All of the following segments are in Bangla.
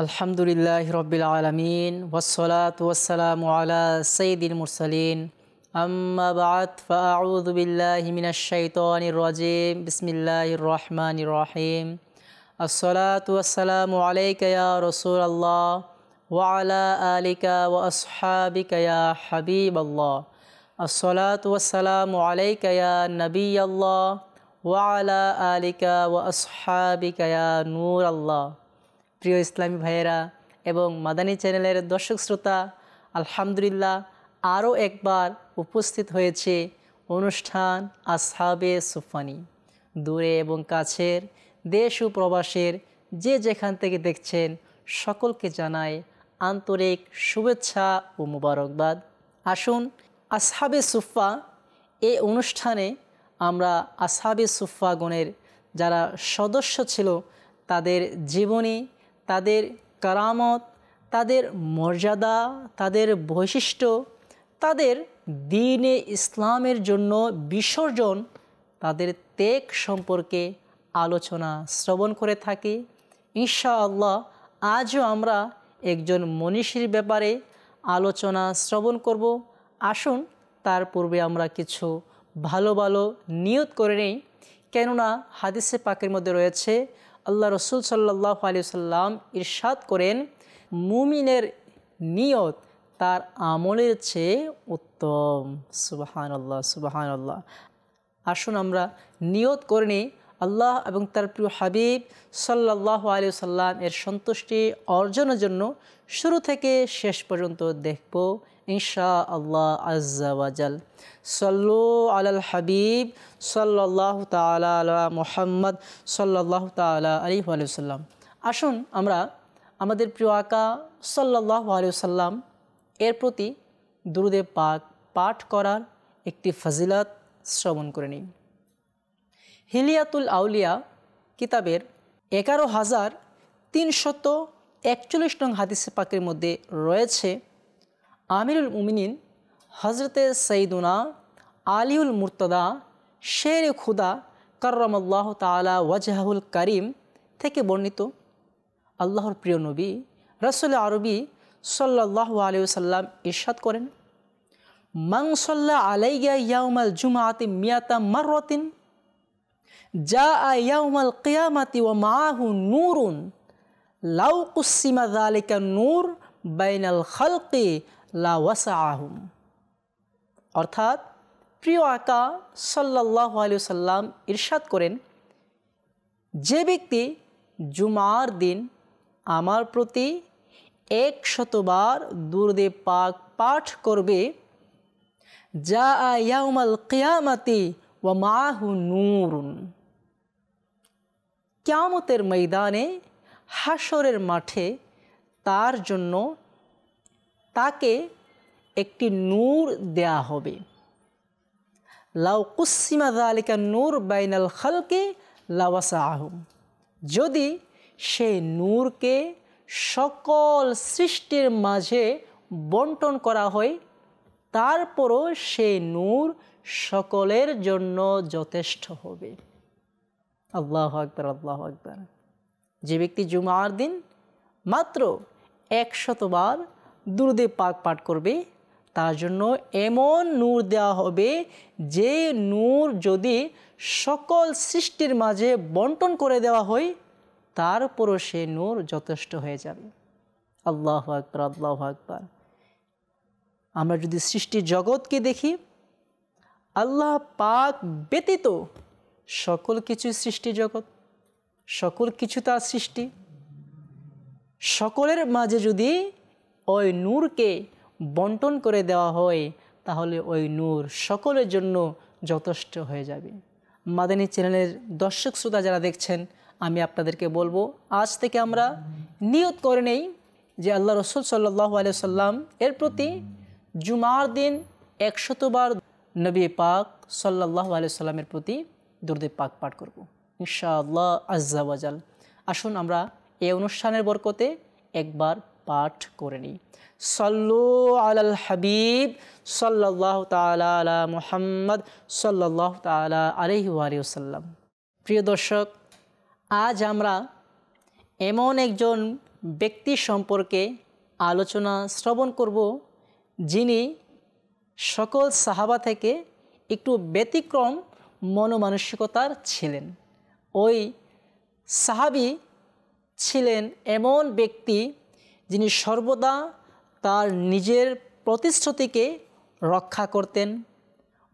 আলহামদুলিল্লাহি রব্বিল আলামিন ওয়াসসালাতু ওয়াসসালামু আলা সাইয়্যিদিল মুরসালিন আম্মা বা'দ ফাআউযু বিল্লাহি মিনাশ শাইতানির রাজিম বিসমিল্লাহির রহমানির রহিম আসসালাতু ওয়াসসালামু আলাইকা ইয়া রাসূলাল্লাহ ওয়া আলা আলিকা ওয়া আসহাবিকা ইয়া হাবিবাল্লাহ আসসালাতু ওয়াসসালামু আলাইকা ইয়া নাবিয়াল্লাহ ওয়া আলা আলিকা ওয়া আসহাবিকা ইয়া নূরাল্লাহ। প্রিয় ইসলামী ভাইয়েরা এবং মাদানী চ্যানেলের দর্শক শ্রোতা, আলহামদুলিল্লাহ আরও একবার উপস্থিত হয়েছে অনুষ্ঠান আসহাবে সুফানি। দূরে এবং কাছের, দেশ ও প্রবাসের যে যেখান থেকে দেখছেন সকলকে জানাই আন্তরিক শুভেচ্ছা ও মুবারকবাদ। আসুন আসহাবে সুফা এই অনুষ্ঠানে আমরা আসহাবে সুফাগণের যারা সদস্য ছিল তাদের জীবনী, তাদের কারামত, তাদের মর্যাদা, তাদের বৈশিষ্ট্য, তাদের দ্বীনে ইসলামের জন্য বিসর্জন, তাদের ত্যাগ সম্পর্কে আলোচনা শ্রবণ করে থাকি। ইনশাআল্লাহ আজও আমরা একজন মনীষীর ব্যাপারে আলোচনা শ্রবণ করব। আসুন তার পূর্বে আমরা কিছু ভালো ভালো নিয়ত করে নেই, কেননা হাদিসে পাকের মধ্যে রয়েছে আল্লাহ রসুল সাল্লাল্লাহু আলাইহি ওয়াসাল্লাম ইরশাদ করেন, মুমিনের নিয়ত তার আমলের চেয়ে উত্তম। সুবহানাল্লাহ সুবহানাল্লাহ। আসুন আমরা নিয়ত করে নিই আল্লাহ এবং তার প্রিয় হাবিব সাল্লাল্লাহু আলাইহি ওয়াসাল্লাম এর সন্তুষ্টি অর্জনের জন্য শুরু থেকে শেষ পর্যন্ত দেখব ইনশাআল্লাহ আজ্জা ওয়াজাল। সাল্লু আলাল হাবিব সাল্লাল্লাহু তাআলা আলা মুহাম্মদ সাল্লাল্লাহু তাআলা আলাইহি ওয়াসাল্লাম। আসুন আমরা আমাদের প্রিয় আকা সাল্লাল্লাহু আলাইহি ওয়াসাল্লাম এর প্রতি দুরূদে পাক পাঠ করার একটি ফজিলত শ্রবণ করে নিই। হিলিয়াতুল আউলিয়া কিতাবের 11,341 নং হাদিসে পাকের মধ্যে রয়েছে, আমিরুল মুমিনিন হজরতে সৈয়দুনা আলিউল মুর্তদা শের খুদা কাররামাল্লাহু তাআলা ওয়াজহাহুল কারিম থেকে বর্ণিত, আল্লাহর প্রিয় নবী রাসূল আরবি সাল্লাল্লাহু আলাইহি ওয়াসাল্লাম ইরশাদ করেন, মান সাল্লা আলাইয়া ইয়াউমাল জুমআতি মিয়াতা মাররাতিন জাআ ইয়াউমাল কিয়ামাতি ওয়া মাআহু নূরুন লাউ কুসিমা যালিকা নূর বাইনাল খালকি লা ওয়াসাআহুম। অর্থাৎ প্রিয় আকা সাল্লাল্লাহু আলাইহি ওয়াসাল্লাম ইরশাদ করেন, যে ব্যক্তি জুমার দিন আমার প্রতি 100 বার দুরূদে পাক পাঠ করবে, জাআ ইয়াউমাল কিয়ামাতি ওয়া মাআহু নূরুন, কিয়ামতের ময়দানে হাশরের মাঠে তার জন্য তাকে একটি নূর দেয়া হবে। লাউ কুসিমা যালিকা নূর বাইনাল খালকি লা ওয়াসাআহুম, যদি সেই নূরকে সকল সৃষ্টির মাঝে বন্টন করা হয় তারপরও সেই নূর সকলের জন্য যথেষ্ট হবে। আল্লাহু আকবার আল্লাহু আকবার। যে ব্যক্তি জুমার দিন মাত্র 100 বার দুরূদে পাক পাঠ করবে তার জন্য এমন নূর দেওয়া হবে যে নূর যদি সকল সৃষ্টির মাঝে বন্টন করে দেওয়া হয় তারপরও সে নূর যথেষ্ট হয়ে যাবে। আল্লাহু আকবার আল্লাহু আকবার। আমরা যদি সৃষ্টির জগৎকে দেখি, আল্লাহ পাক ব্যতীত সকল কিছু সৃষ্টি জগৎ, সকল কিছু তার সৃষ্টি, সকলের মাঝে যদি ওই নূরকে বন্টন করে দেওয়া হয় তাহলে ওই নূর সকলের জন্য যথেষ্ট হয়ে যাবে। মাদানী চ্যানেলের দর্শক শ্রোতা যারা দেখছেন, আমি আপনাদেরকে বলবো আজ থেকে আমরা নিয়ত করে নেই যে আল্লাহ রসুল সাল্লাল্লাহু আলাইহি ওয়াসাল্লাম এর প্রতি জুমার দিন 100 বার নবী পাক সাল্লাল্লাহু আলাইহি ওয়াসাল্লামের প্রতি দুরূদে পাক পাঠ করব ইনশাআল্লাহ আজ্জা ওয়াজাল। আসুন আমরা এই অনুষ্ঠানের বরকতে একবার পাঠ করে নিই। সাল্লু আলাল হাবিব সাল্লাল্লাহু তাআলা আলা মুহাম্মদ সাল্লাল্লাহু তাআলা আলাইহি ওয়াসাল্লাম। প্রিয় দর্শক, আজ আমরা এমন একজন ব্যক্তি সম্পর্কে আলোচনা শ্রবণ করব, যিনি সকল সাহাবা থেকে একটু ব্যতিক্রম মনোমানসিকতার ছিলেন। ওই সাহাবী ছিলেন এমন ব্যক্তি যিনি সর্বদা তার নিজের প্রতিশ্রুতিকে রক্ষা করতেন,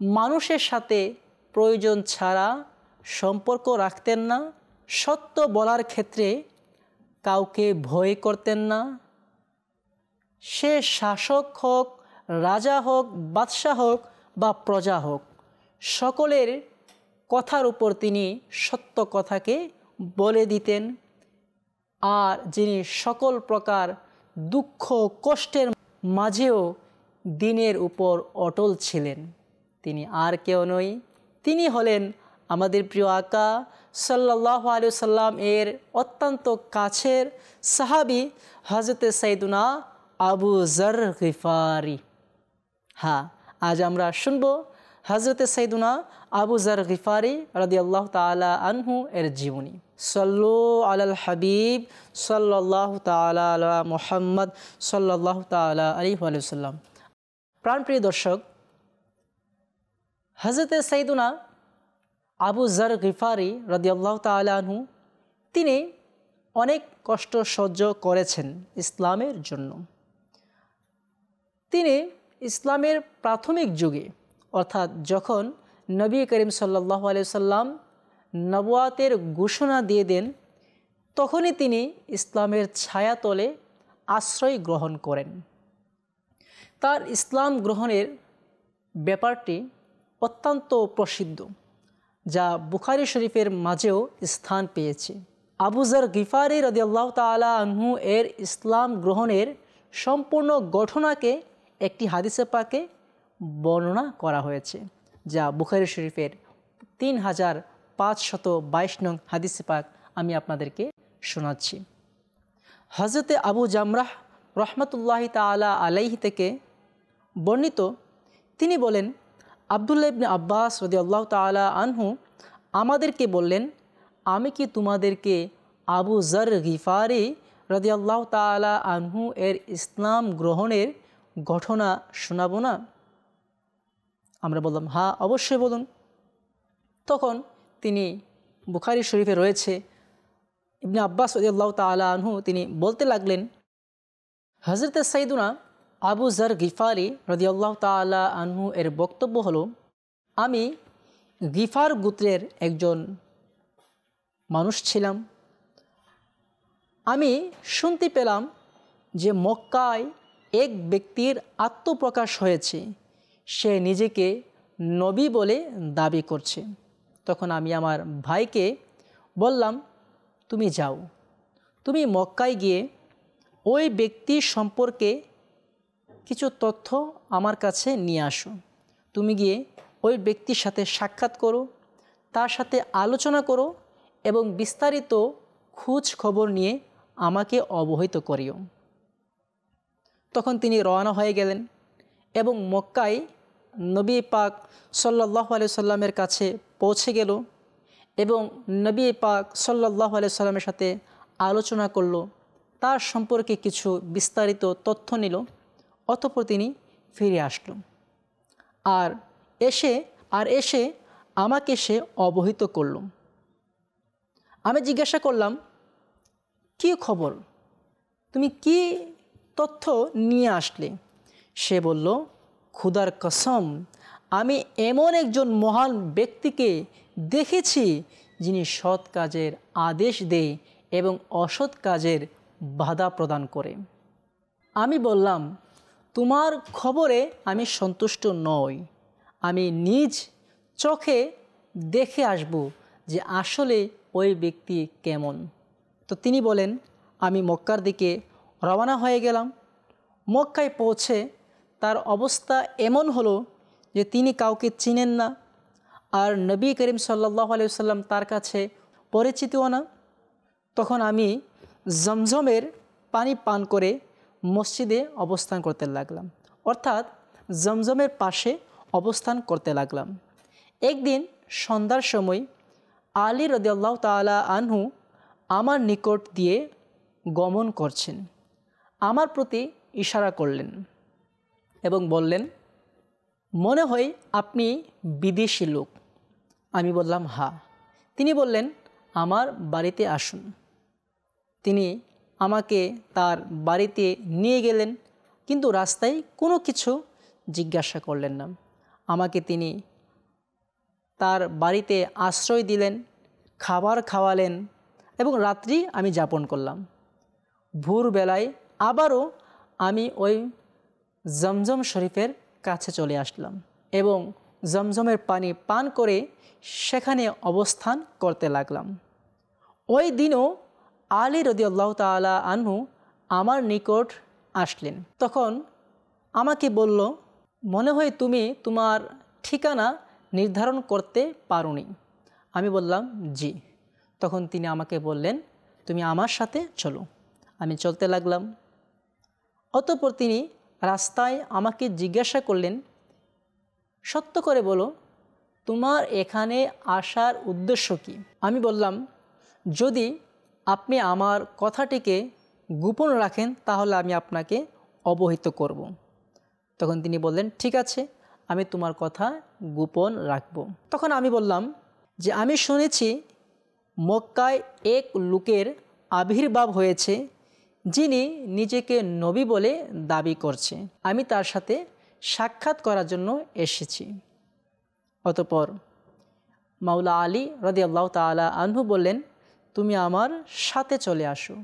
মানুষের সাথে প্রয়োজন ছাড়া সম্পর্ক রাখতেন না, সত্য বলার ক্ষেত্রে কাউকে ভয় করতেন না। সে শাসক হোক, রাজা হোক, বাদশাহ হোক বা প্রজা হোক, সকলের কথার উপর তিনি সত্য কথাকে বলে দিতেন। আর যিনি সকল প্রকার দুঃখ কষ্টের মাঝেও দিনের উপর অটল ছিলেন, তিনি আর কেউ নয়, তিনি হলেন আমাদের প্রিয় আকা সাল্লাল্লাহু আলাইহি সাল্লাম এর অত্যন্ত কাছের সাহাবী হযরত সাইয়্যিদুনা আবু যর গিফারি। হ্যাঁ, আজ আমরা শুনব হযরত সাইয়্যিদুনা আবু যর গিফারি রাদিয়াল্লাহু তাআলা আনহু এর জীবনী। সাল্লু আলাল হাবিব সাল্লাল্লাহু তাআলা আলা মুহাম্মদ সাল্লাল্লাহু তাআলা আলাইহি ওয়া সাল্লাম। প্রাণপ্রিয় দর্শক, হযরত সাইয়্যিদুনা আবু যর গিফারি রাদিয়াল্লাহু তাআলা আনহু তিনি অনেক কষ্ট সহ্য করেছেন ইসলামের জন্য। তিনি ইসলামের প্রাথমিক যুগে, অর্থাৎ যখন নবী করিম সাল্লাল্লাহু আলাইহি সাল্লাম নবুয়াতের ঘোষণা দিয়ে দেন, তখনই তিনি ইসলামের ছায়াতলে আশ্রয় গ্রহণ করেন। তার ইসলাম গ্রহণের ব্যাপারটি অত্যন্ত প্রসিদ্ধ, যা বুখারী শরীফের মাঝেও স্থান পেয়েছে। আবু যর গিফারি রাদিয়াল্লাহু তাআলা আনহু এর ইসলাম গ্রহণের সম্পূর্ণ ঘটনাকে একটি হাদিসে পাকে বর্ণনা করা হয়েছে, যা বুখারী শরীফের 3522 নং হাদিসে পাক আমি আপনাদেরকে শোনাচ্ছি। হযরতে আবু জামরাহ রহমতুল্লাহি তাআলা আলাইহি থেকে বর্ণিত, তিনি বলেন, আব্দুল্লাহ ইবনে আব্বাস রাদিয়াল্লাহু তাআলা আনহু আমাদেরকে বললেন, আমি কি তোমাদেরকে আবু যর গিফারি রাদিয়াল্লাহু তাআলা আনহু এর ইসলাম গ্রহণের ঘটনা শোনাবো না? আমরা বললাম, হ্যাঁ, অবশ্যই বলুন। তখন তিনি, বুখারী শরীফে রয়েছে, ইবনে আব্বাস রাদিয়াল্লাহু তাআলা আনহু তিনি বলতে লাগলেন, হযরত সাইয়্যিদুনা আবু যর গিফারি রাদিয়াল্লাহু তাআলা আনহু এর বক্তব্য হলো, আমি গিফার গোত্রের একজন মানুষ ছিলাম। আমি শুনতে পেলাম যে মক্কায় এক ব্যক্তির আত্মপ্রকাশ হয়েছে, সে নিজেকে নবী বলে দাবি করছে। তখন আমি আমার ভাইকে বললাম, তুমি যাও, তুমি মক্কায় গিয়ে ওই ব্যক্তি সম্পর্কে কিছু তথ্য আমার কাছে নিয়ে আসো। তুমি গিয়ে ওই ব্যক্তির সাথে সাক্ষাৎ করো, তার সাথে আলোচনা করো এবং বিস্তারিত খোঁজ খবর নিয়ে আমাকে অবহিত করিও। তখন তিনি রওনা হয়ে গেলেন এবং মক্কায় নবী পাক সাল্লাল্লাহু আলাইহি সাল্লামের কাছে পৌঁছে গেল এবং নবী পাক সাল্লাল্লাহু আলাইহি সাল্লামের সাথে আলোচনা করল, তার সম্পর্কে কিছু বিস্তারিত তথ্য নিল। অতঃপর তিনি ফিরে আসলো আর এসে আমাকে সে অবহিত করল। আমি জিজ্ঞাসা করলাম, কী খবর, তুমি কি তথ্য নিয়ে আসলে? সে বলল, খুদার কসম, আমি এমন একজন মহান ব্যক্তিকে দেখেছি যিনি সৎ কাজের আদেশ দেয় এবং অসৎ কাজের বাধা প্রদান করে। আমি বললাম, তোমার খবরে আমি সন্তুষ্ট নই, আমি নিজ চোখে দেখে আসব যে আসলে ওই ব্যক্তি কেমন। তো তিনি বলেন, আমি মক্কার দিকে রওনা হয়ে গেলাম। মক্কায় পৌঁছে তার অবস্থা এমন হলো যে তিনি কাউকে চিনেন না, আর নবী করিম সাল্লাল্লাহু আলাইহি ওয়াসাল্লাম তার কাছে পরিচিতও না। তখন আমি জমজমের পানি পান করে মসজিদে অবস্থান করতে লাগলাম, অর্থাৎ জমজমের পাশে অবস্থান করতে লাগলাম। একদিন সন্ধ্যার সময় আলী রাদিয়াল্লাহু তাআলা আনহু আমার নিকট দিয়ে গমন করছেন। আমার প্রতি ইশারা করলেন এবং বললেন, মনে হয় আপনি বিদেশি লোক। আমি বললাম, হ্যাঁ। তিনি বললেন, আমার বাড়িতে আসুন। তিনি আমাকে তার বাড়িতে নিয়ে গেলেন, কিন্তু রাস্তায় কোনো কিছু জিজ্ঞাসা করলেন না। আমাকে তিনি তার বাড়িতে আশ্রয় দিলেন, খাবার খাওয়ালেন এবং রাত্রি আমি যাপন করলাম। ভোরবেলায় আবারও আমি ওই জমজম শরীফের কাছে চলে আসলাম এবং জমজমের পানি পান করে সেখানে অবস্থান করতে লাগলাম। ওই দিনও আলী রাদিয়াল্লাহু তাআলা আনহু আমার নিকট আসলেন। তখন আমাকে বলল, মনে হয় তুমি তোমার ঠিকানা নির্ধারণ করতে পারোনি। আমি বললাম, জি। তখন তিনি আমাকে বললেন, তুমি আমার সাথে চলো। আমি চলতে লাগলাম। অতঃপর তিনি রাস্তায় আমাকে জিজ্ঞাসা করলেন, সত্য করে বলো, তোমার এখানে আসার উদ্দেশ্য কি? আমি বললাম, যদি আপনি আমার কথাটিকে গোপন রাখেন তাহলে আমি আপনাকে অবহিত করব। তখন তিনি বললেন, ঠিক আছে, আমি তোমার কথা গোপন রাখব। তখন আমি বললাম যে আমি শুনেছি মক্কায় এক লোকের আবির্ভাব হয়েছে যিনি নিজেকে নবী বলে দাবি করছে। আমি তার সাথে সাক্ষাৎ করার জন্য এসেছি। অতঃপর মাওলা আলী রাদিয়াল্লাহু তাআলা আনহু বললেন, তুমি আমার সাথে চলে আসো,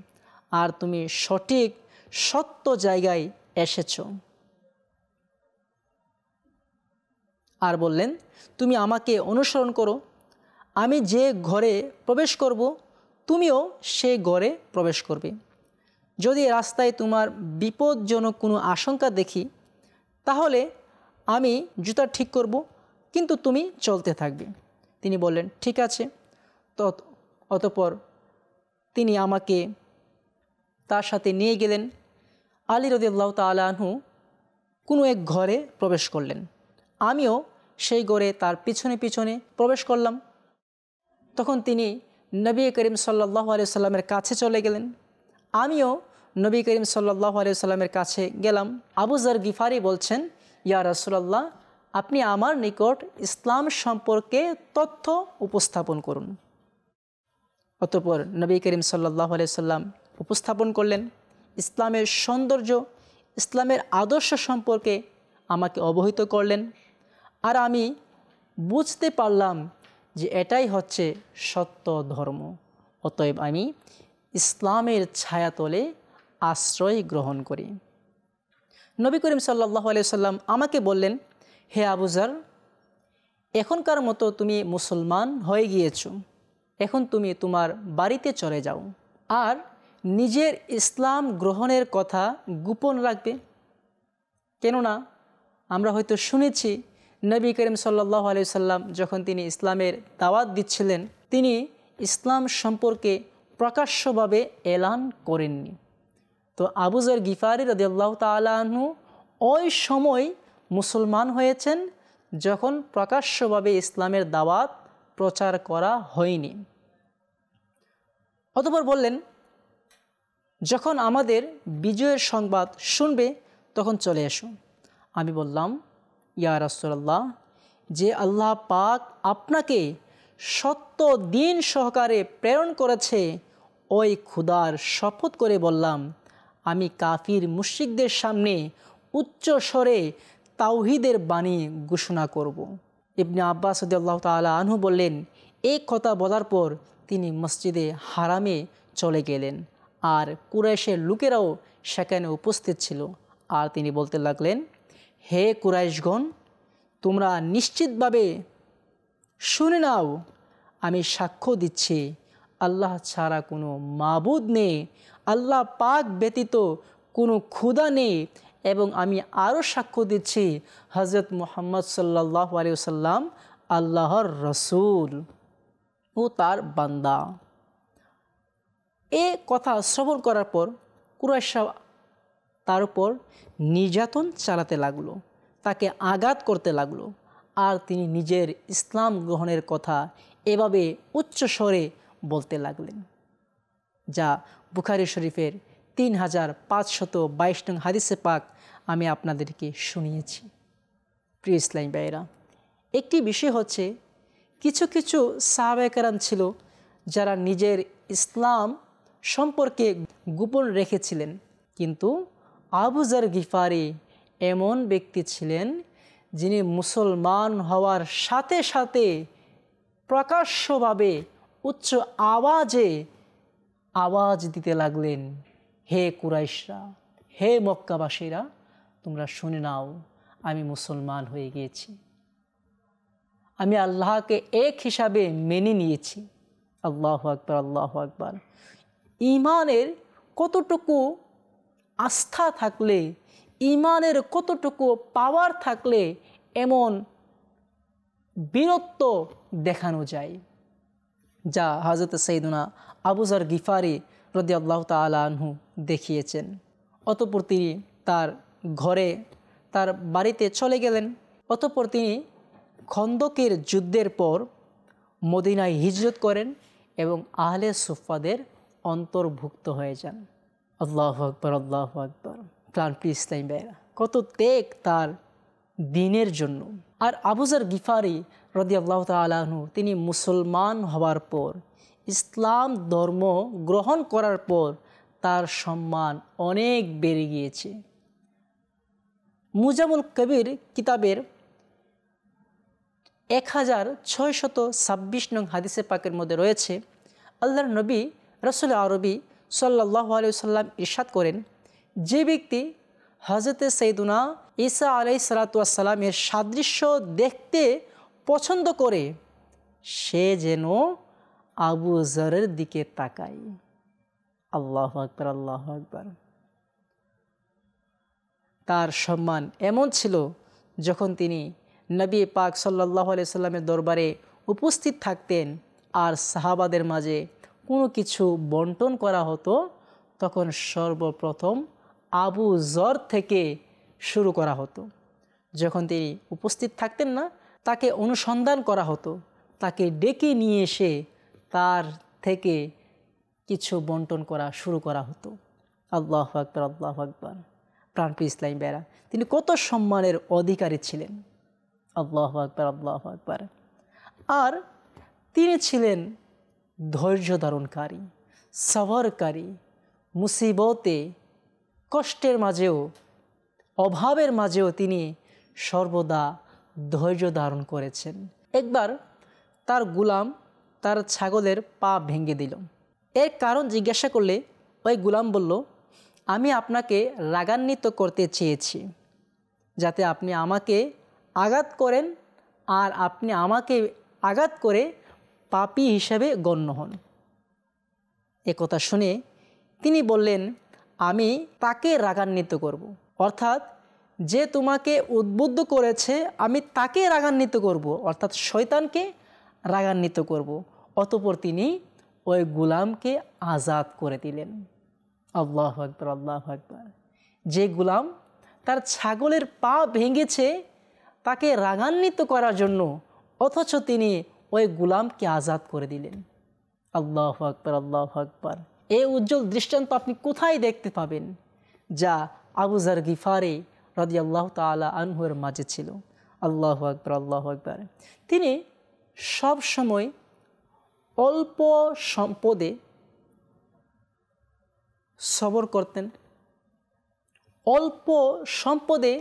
আর তুমি সঠিক সত্য জায়গায় এসেছো। আর বললেন, তুমি আমাকে অনুসরণ করো। আমি যে ঘরে প্রবেশ করব তুমিও সে ঘরে প্রবেশ করবে। যদি রাস্তায় তোমার বিপজ্জনক কোনো আশঙ্কা দেখি তাহলে আমি জুতা ঠিক করব, কিন্তু তুমি চলতে থাকবে। তিনি বললেন, ঠিক আছে। অতঃপর তিনি আমাকে তার সাথে নিয়ে গেলেন। আলী রাদিয়াল্লাহু তাআলা আনহু কোনো এক ঘরে প্রবেশ করলেন। আমিও সেই ঘরে তার পিছনে পিছনে প্রবেশ করলাম। তখন তিনি নবী করিম সাল্লাল্লাহু আলাইহি সাল্লামের কাছে চলে গেলেন। আমিও নবী করিম সাল্লাল্লাহু আলাইহি সাল্লামের কাছে গেলাম। আবু যর গিফারি বলছেন, ইয়া রাসূলুল্লাহ, আপনি আমার নিকট ইসলাম সম্পর্কে তথ্য উপস্থাপন করুন। অতঃপর নবী করিম সাল্লাল্লাহু আলাইহি সাল্লাম উপস্থাপন করলেন। ইসলামের সৌন্দর্য, ইসলামের আদর্শ সম্পর্কে আমাকে অবহিত করলেন। আর আমি বুঝতে পারলাম যে এটাই হচ্ছে সত্য ধর্ম। অতএব আমি ইসলামের ছায়াতলে আশ্রয় গ্রহণ করি। নবী করিম সাল্লাল্লাহু আলাইহি সাল্লাম আমাকে বললেন, হে আবু যর, এখনকার মতো তুমি মুসলমান হয়ে গিয়েছো। এখন তুমি তোমার বাড়িতে চলে যাও আর নিজের ইসলাম গ্রহণের কথা গোপন রাখবে। কেননা আমরা হয়তো শুনেছি নবী করিম সাল্লাল্লাহু আলাইহি সাল্লাম যখন তিনি ইসলামের দাওয়াত দিচ্ছিলেন তিনি ইসলাম সম্পর্কে প্রকাশ্যভাবে এলান করেননি। তো আবু যর গিফারি রাদিয়াল্লাহু তাআলা আনহু ওই সময় মুসলমান হয়েছেন যখন প্রকাশ্যভাবে ইসলামের দাওয়াত প্রচার করা হয়নি। অতঃপর বললেন, যখন আমাদের বিজয়ের সংবাদ শুনবে তখন চলে এসো। আমি বললাম, ইয়া রাসূলুল্লাহ, যে আল্লাহ পাক আপনাকে সত্য দিন সহকারে প্রেরণ করেছে ওই খুদার শপথ করে বললাম, আমি কাফির মুশরিকদের সামনে উচ্চ স্বরে তাওহীদের বাণী ঘোষণা করব। ইবনে আব্বাস রাদিয়াল্লাহু তাআলা আনহু বললেন, এই কথা বলার পর তিনি মসজিদে হারামে চলে গেলেন আর কুরাইশের লোকেরাও সেখানে উপস্থিত ছিল। আর তিনি বলতে লাগলেন, হে কুরাইশগণ, তোমরা নিশ্চিতভাবে শুনে নাও, আমি সাক্ষ্য দিচ্ছি আল্লাহ ছাড়া কোনো মাবুদ নেই, আল্লাহ পাক ব্যতীত কোনো খোদা নেই, এবং আমি আরও সাক্ষ্য দিচ্ছি হযরত মুহাম্মদ সাল্লাল্লাহু আলাইহি ওয়াসাল্লাম আল্লাহর রসুল ও তার বান্দা। এ কথা শ্রবণ করার পর কুরাইশরা তার উপর নির্যাতন চালাতে লাগলো, তাকে আঘাত করতে লাগলো। আর তিনি নিজের ইসলাম গ্রহণের কথা এভাবে উচ্চ স্বরে বলতে লাগলেন, যা বুখারী শরীফের 3522 নং হাদিসে পাক আমি আপনাদেরকে শুনিয়েছি। প্রিয় ইসলামী ভাইয়েরা, একটি বিষয় হচ্ছে কিছু কিছু সাহাবায়ে কেরাম ছিল যারা নিজের ইসলাম সম্পর্কে গোপন রেখেছিলেন, কিন্তু আবু যর গিফারি এমন ব্যক্তি ছিলেন যিনি মুসলমান হওয়ার সাথে সাথে প্রকাশ্যভাবে উচ্চ আওয়াজে আওয়াজ দিতে লাগলেন, হে কুরাইশরা, হে মক্কাবাসীরা, তোমরা শুনে নাও, আমি মুসলমান হয়ে গিয়েছি, আমি আল্লাহকে এক হিসাবে মেনে নিয়েছি। আল্লাহু আকবার, আল্লাহু আকবার। ঈমানের কতটুকু আস্থা থাকলে, ঈমানের কতটুকু পাওয়ার থাকলে এমন বীরত্ব দেখানো যায়, যা হযরত সাইয়্যিদুনা আবু যর গিফারি রাদিয়াল্লাহু তাআলা আনহু দেখিয়েছেন। অতঃপর তিনি তার ঘরে, তার বাড়িতে চলে গেলেন। অতঃপর তিনি খন্দকের যুদ্ধের পর মদিনায় হিজরত করেন এবং আহলে সুফফাদের অন্তর্ভুক্ত হয়ে যান। আল্লাহু আকবার, আল্লাহু আকবার। প্রাণপ্রিয় ইসলামী ভাইয়েরা, কত ত্যাগ তার দ্বীনের জন্য। আর আবু যর গিফারি রাদিয়াল্লাহু তাআলা আনহু তিনি মুসলমান হওয়ার পর, ইসলাম ধর্ম গ্রহণ করার পর তার সম্মান অনেক বেড়ে গিয়েছে। মুজামুল কবির কিতাবের 1626 নং হাদিসে পাকের মধ্যে রয়েছে, আল্লাহর নবী রাসূল আরবি সাল্লাল্লাহু আলাইহি ওয়াসাল্লাম ইরশাদ করেন, যে ব্যক্তি হযরত সাইয়্যিদুনা ঈসা আলাইহিস সালাতু ওয়াস সালামের সাদৃশ্য দেখতে পছন্দ করে সে যেন আবু যরের দিকে তাকায়। আল্লাহু আকবার, আল্লাহু আকবার। তার সম্মান এমন ছিল, যখন তিনি নবী পাক সাল্লাল্লাহু আলাইহি সাল্লামের দরবারে উপস্থিত থাকতেন আর সাহাবাদের মাঝে কোনো কিছু বন্টন করা হতো, তখন সর্বপ্রথম আবু যর থেকে শুরু করা হতো। যখন তিনি উপস্থিত থাকতেন না, তাকে অনুসন্ধান করা হতো, তাকে ডেকে নিয়ে এসে তার থেকে কিছু বন্টন করা শুরু করা হতো। আল্লাহু আকবার, আল্লাহু আকবার। প্রাণপ্রিয় ইসলামী ভাইয়েরা, তিনি কত সম্মানের অধিকারী ছিলেন। আল্লাহু আকবার, আল্লাহু আকবার। আর তিনি ছিলেন ধৈর্য ধারণকারী, সবরকারী। মুসিবতে, কষ্টের মাঝেও, অভাবের মাঝেও তিনি সর্বদা ধৈর্য ধারণ করেছেন। একবার তার গোলাম তার ছাগলের পা ভেঙে দিল। এর কারণ জিজ্ঞাসা করলে ওই গোলাম বলল, আমি আপনাকে রাগান্বিত করতে চেয়েছি, যাতে আপনি আমাকে আঘাত করেন আর আপনি আমাকে আঘাত করে পাপী হিসেবে গণ্য হন। একথা শুনে তিনি বললেন, আমি তাকে রাগান্বিত করব। অর্থাৎ যে তোমাকে উদ্বুদ্ধ করেছে আমি তাকে রাগান্বিত করব, অর্থাৎ শয়তানকে রাগান্বিত করব। অতঃপর তিনি ওই গোলামকে আজাদ করে দিলেন। আল্লাহু আকবার, আল্লাহু আকবার। যে গোলাম তার ছাগলের পা ভেঙেছে তাকে রাগান্বিত করার জন্য, অথচ তিনি ওই গোলামকে আজাদ করে দিলেন। আল্লাহু আকবার, আল্লাহু আকবার। এই উজ্জ্বল দৃষ্টান্ত আপনি কোথায় দেখতে পাবেন, যা আবু যর গিফারি রাদিয়াল্লাহু তাআলা আনহুর মাঝে ছিল। আল্লাহু আকবার, আল্লাহু আকবার। তিনি সব সময় অল্প সম্পদে সবর করতেন। অল্প সম্পদে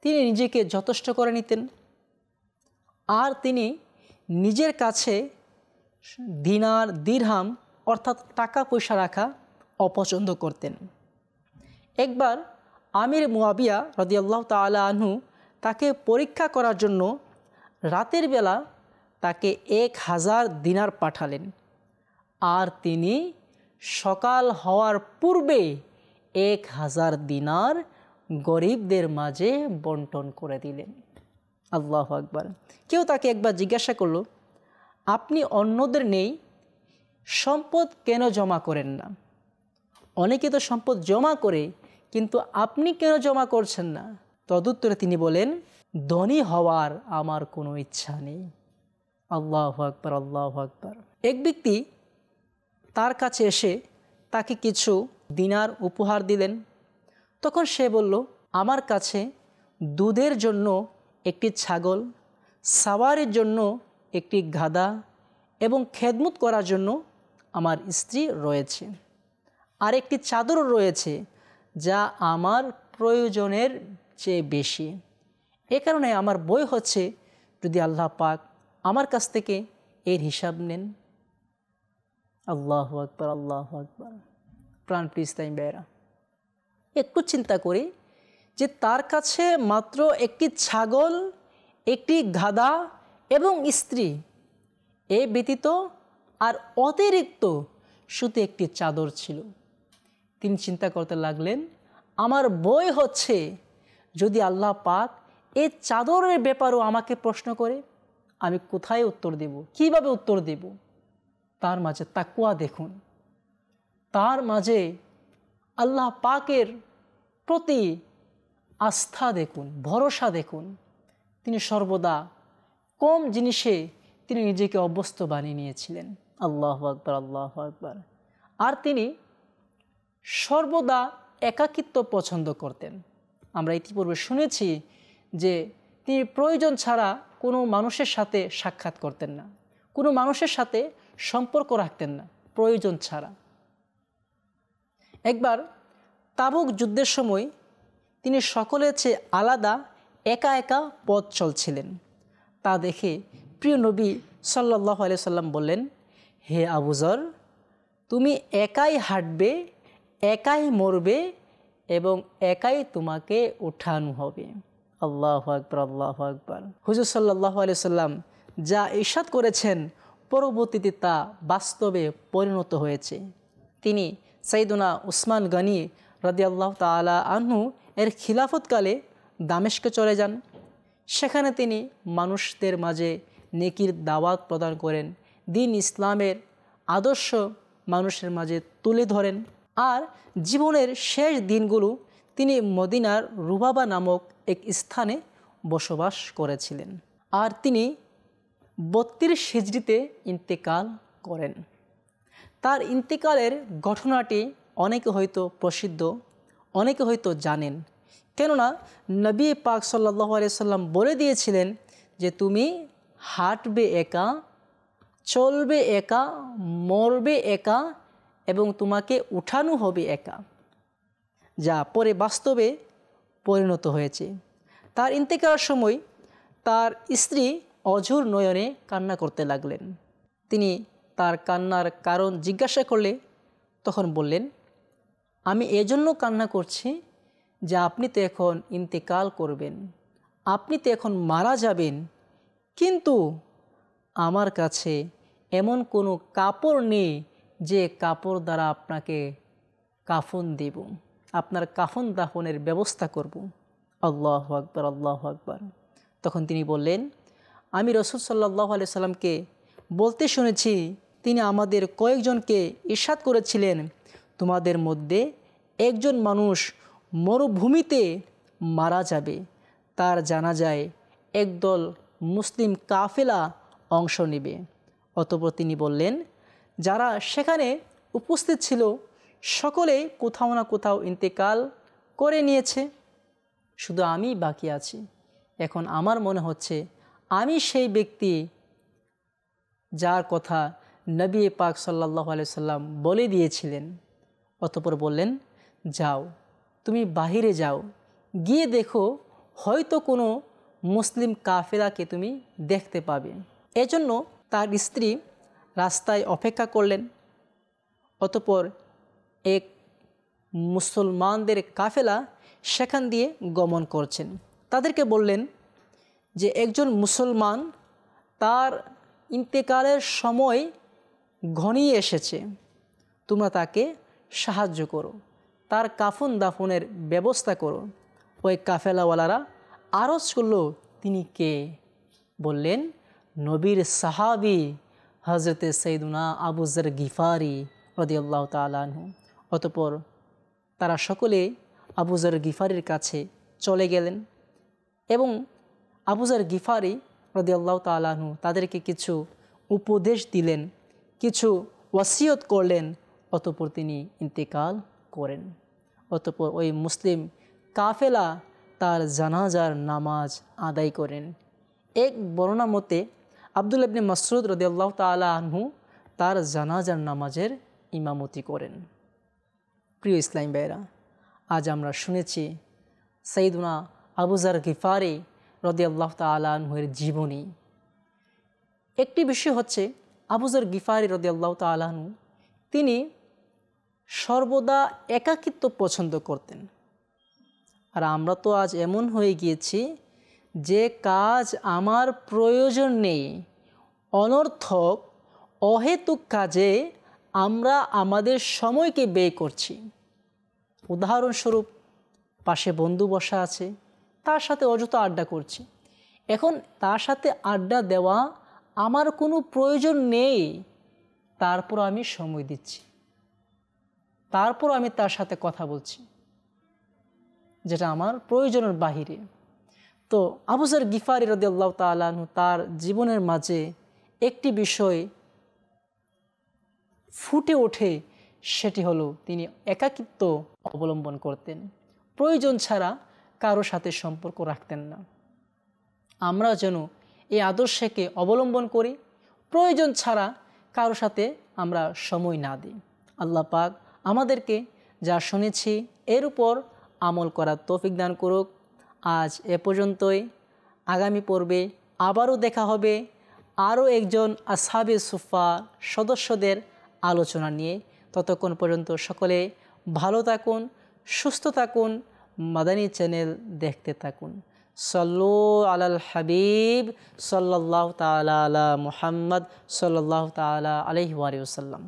তিনি নিজেকে যথেষ্ট করে নিতেন। আর তিনি নিজের কাছে দিনার, দিরহাম অর্থাৎ টাকা পয়সা রাখা অপছন্দ করতেন। একবার আমির মুয়াবিয়া রাদিয়াল্লাহু তাআলা আনহু তাকে পরীক্ষা করার জন্য রাতের বেলা তাকে 1000 দিনার পাঠালেন। আর তিনি সকাল হওয়ার পূর্বে 1000 দিনার গরিবদের মাঝে বন্টন করে দিলেন। আল্লাহু আকবার। কেউ তাকে একবার জিজ্ঞাসা করল, আপনি অন্যদের নেই সম্পদ কেন জমা করেন না? অনেকে তো সম্পদ জমা করে, কিন্তু আপনি কেন জমা করছেন না? তদুত্তরে তিনি বলেন, ধনী হওয়ার আমার কোনো ইচ্ছা নেই। আল্লাহু আকবার, আল্লাহু আকবার। এক ব্যক্তি তার কাছে এসে তাকে কিছু দিনার উপহার দিলেন। তখন সে বলল, আমার কাছে দুধের জন্য একটি ছাগল, সাওয়ারির জন্য একটি গাধা এবং খেদমত করার জন্য আমার স্ত্রী রয়েছে, আর একটি চাদরও রয়েছে যা আমার প্রয়োজনের চেয়ে বেশি। এ কারণে আমার ভয় হচ্ছে যদি আল্লাহ পাক আমার কাছ থেকে এর হিসাব নেন। আল্লাহু আকবার, আল্লাহু আকবার। প্রাণপ্রিয় ইসলামী ভাইয়েরা, একটু চিন্তা করি যে তার কাছে মাত্র একটি ছাগল, একটি গাধা এবং স্ত্রী, এ ব্যতীত আর অতিরিক্ত শুধু একটি চাদর ছিল। তিনি চিন্তা করতে লাগলেন, আমার ভয় হচ্ছে যদি আল্লাহ পাক এই চাদরের ব্যাপারেও আমাকে প্রশ্ন করে, আমি কোথায় উত্তর দেব, কিভাবে উত্তর দেব। তার মাঝে তাকওয়া দেখুন, তার মাঝে আল্লাহ পাকের প্রতি আস্থা দেখুন, ভরসা দেখুন। তিনি সর্বদা কম জিনিসে তিনি নিজেকে অভ্যস্ত বানিয়ে নিয়েছিলেন। আল্লাহু আকবার, আল্লাহু আকবার। আর তিনি সর্বদা একাকিত্ব পছন্দ করতেন। আমরা ইতিপূর্বে শুনেছি যে তিনি প্রয়োজন ছাড়া কোনো মানুষের সাথে সাক্ষাৎ করতেন না, কোনো মানুষের সাথে সম্পর্ক রাখতেন না প্রয়োজন ছাড়া। একবার তাবুক যুদ্ধের সময় তিনি সকলের চেয়ে আলাদা একা একা পথ চলছিলেন। তা দেখে প্রিয় নবী সাল্লাল্লাহু আলাইহি সাল্লাম বললেন, হে আবু যর, তুমি একাই হাঁটবে, একাই মরবে এবং একাই তোমাকে উঠানো হবে। আল্লাহু আকবার, আল্লাহু আকবার। হুজুর সাল্লাল্লাহু আলাইহি সাল্লাম যা ইরশাদ করেছেন পরবর্তীতে তা বাস্তবে পরিণত হয়েছে। তিনি সাইয়্যিদুনা উসমান গনি রাদিয়াল্লাহু তাআলা আনহু এর খিলাফতকালে দামেস্কে চলে যান। সেখানে তিনি মানুষদের মাঝে নেকির দাওয়াত প্রদান করেন, দ্বীন ইসলামের আদর্শ মানুষের মাঝে তুলে ধরেন। আর জীবনের শেষ দিনগুলো তিনি মদিনার রুবাবা নামক এক স্থানে বসবাস করেছিলেন। আর তিনি 32 হিজরিতে ইন্তেকাল করেন। তার ইন্তেকালের ঘটনাটি অনেকে হয়তো প্রসিদ্ধ, অনেকে হয়তো জানেন। কেননা নবী পাক সাল্লাল্লাহু আলাইহি সাল্লাম বলে দিয়েছিলেন যে তুমি হাঁটবে একা, চলবে একা, মরবে একা এবং তোমাকে উঠানো হবে একা, যা পরে বাস্তবে পরিণত হয়েছে। তার ইন্তেকালের সময় তার স্ত্রী অঝোর নয়নে কান্না করতে লাগলেন। তিনি তার কান্নার কারণ জিজ্ঞাসা করলে তখন বললেন, আমি এজন্য কান্না করছি যে আপনি তো এখন ইন্তেকাল করবেন, আপনি তো এখন মারা যাবেন, কিন্তু আমার কাছে এমন কোনো কাপড় নেই যে কাপড় দ্বারা আপনাকে কাফন দেব, আপনার কাফন দাফনের ব্যবস্থা করব। আল্লাহু আকবার, আল্লাহু আকবার। তখন তিনি বললেন, আমি রাসূল সাল্লাল্লাহু আলাইহি সাল্লামকে বলতে শুনেছি, তিনি আমাদের কয়েকজনকে ইরশাদ করেছিলেন, তোমাদের মধ্যে একজন মানুষ মরুভূমিতে মারা যাবে, তার জানাজায় একদল মুসলিম কাফেলা অংশ নেবে। অতঃপর তিনি বললেন, যারা সেখানে উপস্থিত ছিল সকলে কোথাও না কোথাও ইন্তেকাল করে নিয়েছে, শুধু আমি বাকি আছি। এখন আমার মনে হচ্ছে আমি সেই ব্যক্তি যার কথা নবী পাক সাল্লাল্লাহু আলাইহি সাল্লাম বলে দিয়েছিলেন। অতঃপর বললেন, যাও, তুমি বাহিরে যাও, গিয়ে দেখো হয়তো কোনো মুসলিম কাফেলাকে তুমি দেখতে পাবে। এজন্য তার স্ত্রী রাস্তায় অপেক্ষা করলেন। অতঃপর এক মুসলমানদের কাফেলা সেখান দিয়ে গমন করছেন। তাদেরকে বললেন যে একজন মুসলমান, তার ইন্তেকালের সময় ঘনিয়ে এসেছে, তোমরা তাকে সাহায্য করো, তার কাফন দাফনের ব্যবস্থা করো। ওই কাফেলাওয়ালারা আরজ করল, তিনি কে? বললেন, নবীর সাহাবী হজরতে সাইয়্যিদুনা আবু যর গিফারি রাদিয়াল্লাহু তাআলা আনহু। অতঃপর তারা সকলে আবু যর গিফারির কাছে চলে গেলেন এবং আবু যর গিফারি রাদিয়াল্লাহু তাআলা আনহু তাদেরকে কিছু উপদেশ দিলেন, কিছু ওয়াসিয়ত করলেন, অতঃপর তিনি ইন্তেকাল করেন। অতঃপর ওই মুসলিম কাফেলা তার জানাজার নামাজ আদায় করেন। এক বর্ণনা মতে আব্দুল্লাহ ইবনে মাসউদ রাদিয়াল্লাহু তাআলা আনহু তার জানাজার নামাজের ইমামতি করেন। প্রিয় ইসলাম ভাইরা, আজ আমরা শুনেছি সাইয়্যিদুনা আবু যার গিফারি রাদিয়াল্লাহু তাআলা আনহুর জীবনী। একটি বিষয় হচ্ছে আবু যার গিফারি রাদিয়াল্লাহু তাআলা আনহু তিনি সর্বদা একাকিত্ব পছন্দ করতেন। আর আমরা তো আজ এমন হয়ে গিয়েছি যে কাজ আমার প্রয়োজন নেই, অনর্থক অহেতুক কাজে আমরা আমাদের সময়কে ব্যয় করছি। উদাহরণস্বরূপ পাশে বন্ধু বসা আছে, তার সাথে অযথা আড্ডা করছি। এখন তার সাথে আড্ডা দেওয়া আমার কোনো প্রয়োজন নেই, তারপর আমি সময় দিচ্ছি, তারপর আমি তার সাথে কথা বলছি যেটা আমার প্রয়োজনের বাহিরে। তো আবু যার গিফারি রাদিয়াল্লাহু তাআলা আনহু তার জীবনের মাঝে একটি বিষয় ফুটে ওঠে, সেটি হলো তিনি একাকিত্ব অবলম্বন করতেন, প্রয়োজন ছাড়া কারো সাথে সম্পর্ক রাখতেন না। আমরা যেন এই আদর্শকে অবলম্বন করি, প্রয়োজন ছাড়া কারো সাথে আমরা সময় না দিই। আল্লাহ পাক আমাদেরকে যা শুনেছি এর উপর আমল করার তৌফিক দান করুক। আজ এ পর্যন্তই। আগামী পর্বে আবারও দেখা হবে আরও একজন আসহাবে সুফা সদস্যদের আলোচনা নিয়ে। ততক্ষণ পর্যন্ত সকলে ভালো থাকুন, সুস্থ থাকুন, মাদানী চ্যানেল দেখতে থাকুন। সাল্লু আলাল হাবিব সাল্লাল্লাহু তাআলা আলা মুহাম্মদ সাল্লাল্লাহু তাআলা আলাইহি ওয়া সাল্লাম।